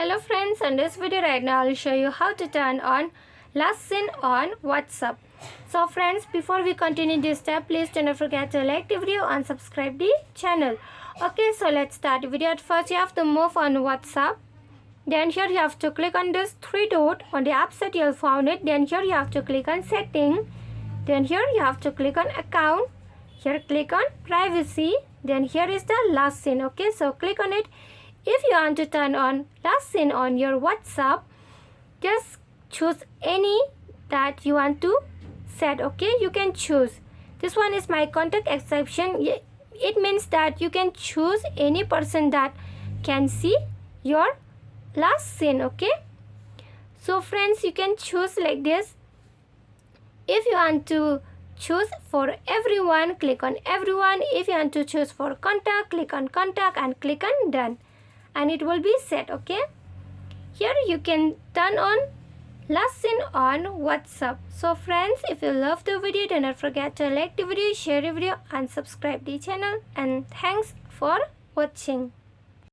Hello friends, in this video right now I'll show you how to turn on last seen on WhatsApp. So friends, before we continue this step, please do not forget to like the video and subscribe the channel. Okay, so let's start the video. At first you have to move on WhatsApp. Then here you have to click on this three dot on the app set you'll found it. Then here you have to click on setting. Then here you have to click on account. Here click on privacy. Then here is the last seen. Okay, so click on it. If you want to turn on last seen on your WhatsApp, just choose any that you want to set. Okay, you can choose. This one is my contact exception. It means that you can choose any person that can see your last seen. Okay, so friends, you can choose like this. If you want to choose for everyone, click on everyone. If you want to choose for contact, click on contact and click on done, and it will be set. Okay, here you can turn on last seen on WhatsApp. So friends, if you love the video, do not forget to like the video, share the video and subscribe the channel, and thanks for watching.